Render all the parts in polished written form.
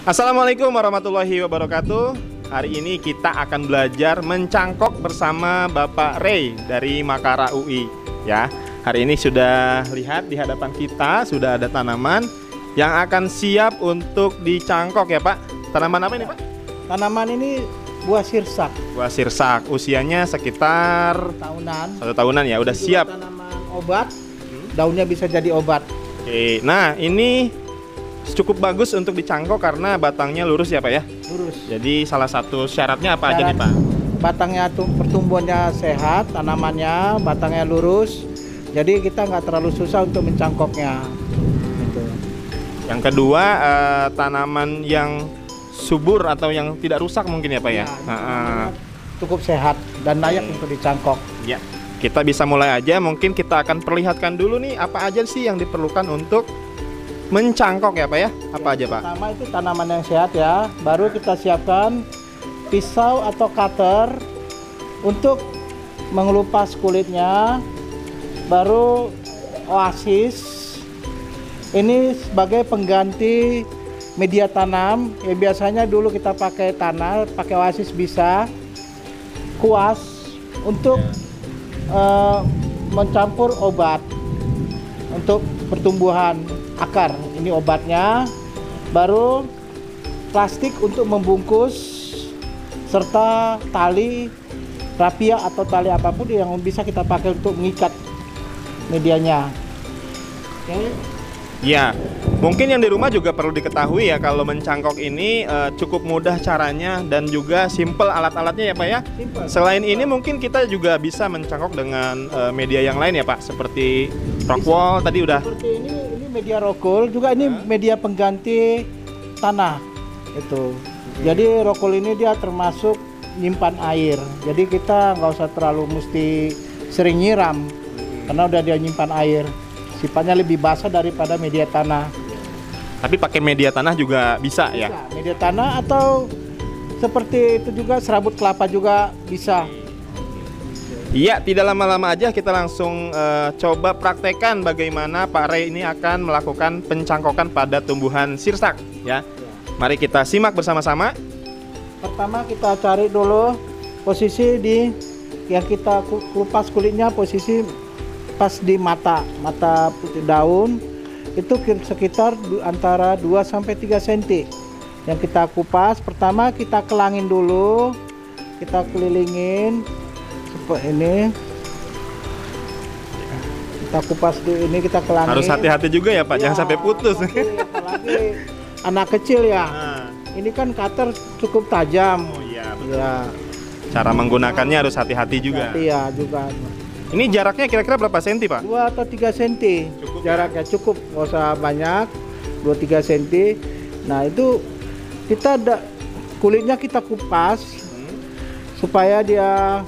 Assalamualaikum warahmatullahi wabarakatuh. Hari ini kita akan belajar mencangkok bersama Bapak Ray dari Makara UI. Ya, hari ini sudah lihat di hadapan kita sudah ada tanaman yang akan siap untuk dicangkok ya Pak. Tanaman apa ini Pak? Tanaman ini buah sirsak. Buah sirsak, usianya sekitar Tahunan. 1 tahunan ya, udah Ini siap. juga tanaman obat. Daunnya bisa jadi obat. Oke, nah ini cukup bagus untuk dicangkok karena batangnya lurus ya Pak ya. Lurus. Jadi salah satu syaratnya apa aja nih Pak? Batangnya pertumbuhannya sehat, tanamannya batangnya lurus. Jadi kita nggak terlalu susah untuk mencangkoknya. Gitu. Yang kedua tanaman yang subur atau yang tidak rusak mungkin ya Pak ya? Cukup sehat dan layak untuk dicangkok. Ya, kita bisa mulai aja. Mungkin kita akan perlihatkan dulu nih apa aja sih yang diperlukan untuk mencangkok ya Pak ya? Apa aja Pak? Pertama itu tanaman yang sehat ya. Baru kita siapkan pisau atau cutter untuk mengelupas kulitnya. Baru oasis. Ini sebagai pengganti media tanam. Ya biasanya dulu kita pakai tanah, pakai oasis bisa. Kuas untuk mencampur obat untuk pertumbuhan akar. Ini obatnya. Baru plastik untuk membungkus serta tali rapia atau tali apapun yang bisa kita pakai untuk mengikat medianya. Oke. Ya, mungkin yang di rumah juga perlu diketahui ya kalau mencangkok ini cukup mudah caranya dan juga simple alat-alatnya ya Pak ya. Simple. Selain ini mungkin kita juga bisa mencangkok dengan media yang lain ya Pak, seperti rockwool tadi udah. Seperti ini media rockwool, juga ini media pengganti tanah itu. Jadi rockwool ini dia termasuk nyimpan air. Jadi kita nggak usah terlalu mesti sering nyiram karena udah dia nyimpan air. Sifatnya lebih basah daripada media tanah. Tapi pakai media tanah juga bisa ya? Bisa, media tanah atau seperti itu juga serabut kelapa juga bisa. Iya, tidak lama-lama aja kita langsung coba praktekkan bagaimana Pak Ray ini akan melakukan pencangkokan pada tumbuhan sirsak ya. Mari kita simak bersama-sama. Pertama kita cari dulu posisi di yang kita kupas kulitnya, posisi pas di mata putih daun itu sekitar antara 2-3 cm yang kita kupas. Pertama kita kelangin dulu, kita kelilingin seperti ini, kita kupas dulu, ini kita kelangin. Harus hati-hati juga ya Pak, jangan sampai putus. Apalagi anak kecil ya. Ini kan cutter cukup tajam. Oh iya, betul. Ya. Cara menggunakannya harus hati-hati juga. Iya juga. Ini jaraknya kira-kira berapa senti Pak? 2 atau 3 cm Cukup, jaraknya ya? Cukup, nggak usah banyak, 2-3 cm. Nah itu kita kulitnya kita kupas supaya dia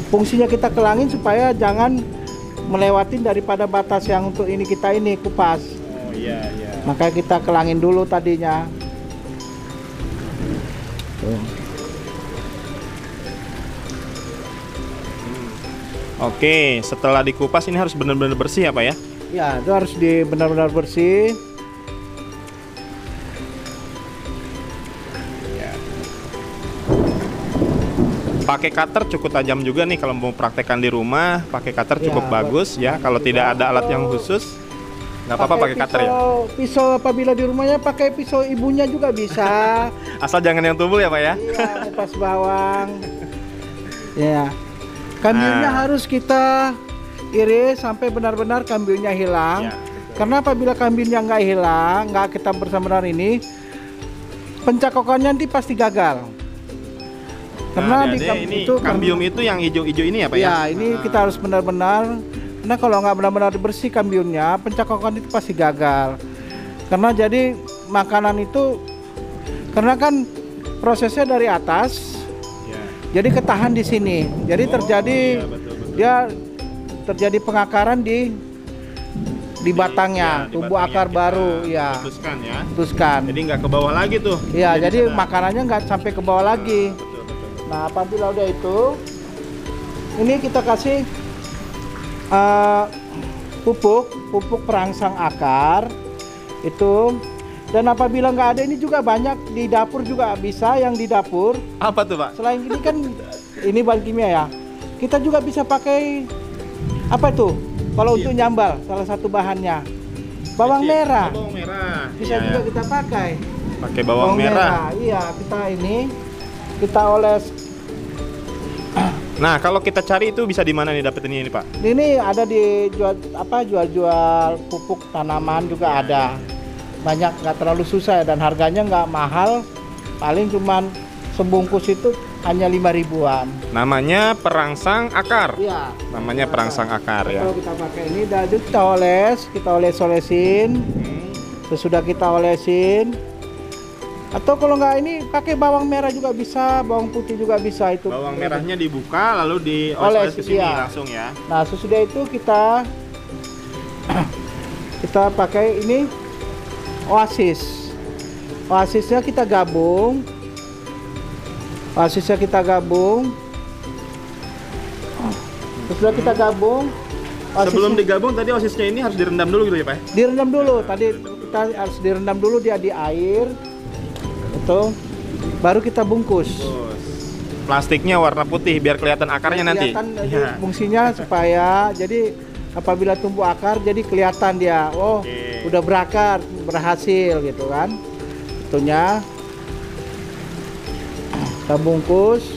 fungsinya kita kelangin supaya jangan melewatin daripada batas yang untuk ini kita ini kupas. Oh iya iya. Makanya kita kelangin dulu tadinya. Oke, setelah dikupas ini harus benar-benar bersih ya Pak ya? Ya, itu harus benar-benar bersih. Pakai cutter cukup tajam juga nih kalau mau praktekkan di rumah. Pakai cutter cukup bagus ya. Kalau tidak ada alat yang khusus, nggak apa-apa pakai cutter ya. Pisau apabila di rumahnya pakai pisau ibunya juga bisa. Asal jangan yang tumbul ya Pak ya? Iya, kupas bawang. Ya. Kambingnya harus kita iris sampai benar-benar kambingnya hilang. Ya. Karena apabila kambingnya nggak hilang, nggak kita bersama-sama ini, pencangkokannya nanti pasti gagal. Karena nah, ini kambium itu yang hijau-hijau ini ya Pak ya? Ya, ini kita harus benar-benar. Karena kalau nggak benar-benar bersih kambingnya, pencangkokan itu pasti gagal. Karena jadi makanan itu, karena kan prosesnya dari atas. Jadi ketahan di sini. Jadi terjadi dia terjadi pengakaran di batangnya, tumbuh akar baru ya. Putuskan ya. Putuskan. Jadi nggak ke bawah lagi tuh. Iya, jadi makanannya nggak sampai ke bawah lagi. Betul. Nah, apabila udah itu, ini kita kasih pupuk perangsang akar Itu. Dan apabila nggak ada, ini juga banyak di dapur juga bisa, yang di dapur. Apa tuh Pak? Selain ini kan ini bahan kimia ya. Kita juga bisa pakai apa itu? Kalau untuk nyambal, salah satu bahannya bawang merah. Bawang merah. Bisa Iya, juga ya. kita pakai. Pakai bawang merah. Iya, kita oles. Nah, kalau kita cari itu bisa di mana nih dapetin ini Pak? Ini ada di jual pupuk tanaman juga ada. Banyak, nggak terlalu susah dan harganya nggak mahal. Paling cuman sebungkus itu hanya 5 ribuan. Namanya perangsang akar. Iya. Namanya perangsang akar ya. Kalau kita pakai ini, kita oles-olesin. Sesudah kita olesin, atau kalau nggak ini pakai bawang merah juga bisa, bawang putih juga bisa itu. Bawang merahnya dibuka lalu dioles ke sini iya. langsung ya. Nah, sesudah itu kita pakai ini Oasis. Oasisnya kita gabung. Sesudah kita gabung. Sebelum digabung tadi osisnya ini harus direndam dulu gitu ya Pak? Direndam dulu. Tadi kita harus direndam dulu dia di air. Itu baru kita bungkus. Plastiknya warna putih biar kelihatan akarnya nanti. Kelihatan fungsinya supaya jadi apabila tumbuh akar jadi kelihatan dia. Oh, udah berakar, berhasil gitu kan. Itunya kita bungkus.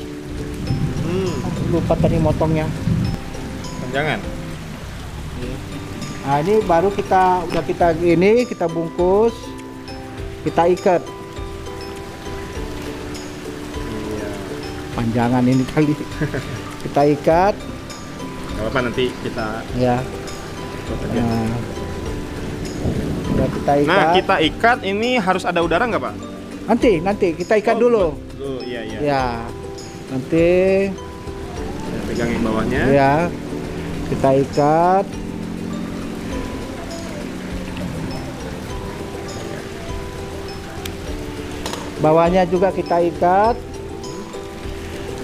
Lupa tadi motongnya. Jangan. Nah, ini baru kita bungkus, kita ikat. Panjangan ini kali. Kita ikat. Gak apa-apa, nanti kita Ya. Nah, udah kita ikat. Nah, kita ikat ini harus ada udara nggak Pak? Nanti kita ikat dulu. Iya. Ya. Nanti Saya pegangin bawahnya. ya kita ikat. Bawahnya juga kita ikat.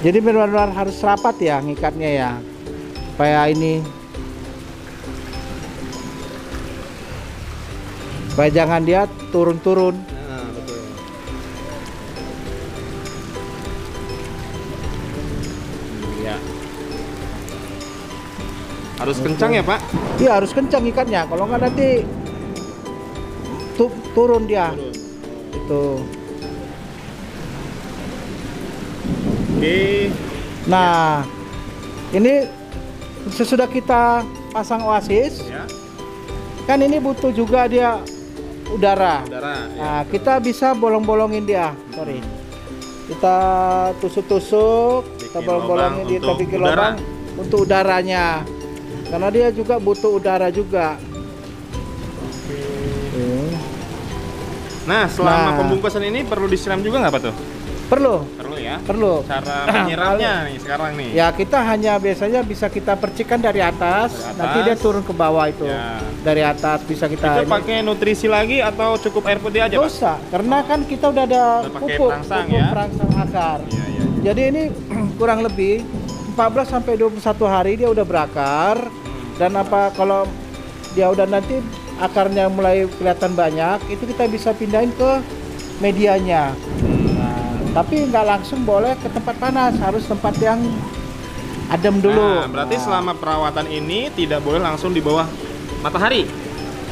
Jadi benar-benar harus rapat ya ngikatnya ya. Supaya jangan dia turun-turun. Nah, betul. Ya. Harus kencang ya Pak? Iya, harus kencang ikatnya. Kalau nggak nanti turun dia. Itu. Oke. Nah, ini sesudah kita pasang Oasis, Ya. kan ini butuh juga dia udara. Udara. Ya. Nah, kita bisa bolong-bolongin dia. Sorry. Kita tusuk-tusuk, kita Bikin bolong-bolongin, lubang kita untuk bikin udara. lubang untuk udaranya. Karena dia juga butuh udara juga. Nah, selama Nah. pembungkusan ini perlu disiram juga nggak Pak tuh? Perlu. Perlu ya. Perlu. Cara menyiramnya nih sekarang nih. Ya, kita hanya biasanya bisa kita percikan dari atas, Dari atas. nanti dia turun ke bawah itu. Ya. Dari atas bisa kita Itu pakai nutrisi lagi atau cukup air putih aja nggak Pak? usah, karena kan kita udah ada Udah pakai pupuk perangsang ya? perangsang akar. Iya. Jadi ini kurang lebih 14 sampai 21 hari dia udah berakar. Dan kalau dia udah nanti akarnya mulai kelihatan banyak, itu kita bisa pindahin ke medianya. Nah, tapi nggak langsung boleh ke tempat panas, harus tempat yang adem dulu. Nah, berarti Nah, selama perawatan ini tidak boleh langsung di bawah matahari?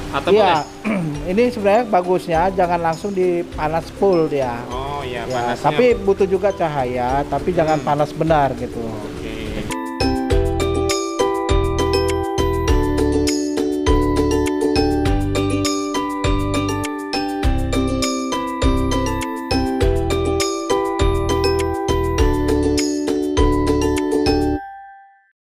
Atau iya, boleh? ini sebenarnya bagusnya jangan langsung di panas full dia. Oh iya, Ya, panasnya. tapi butuh juga cahaya, tapi jangan panas benar gitu.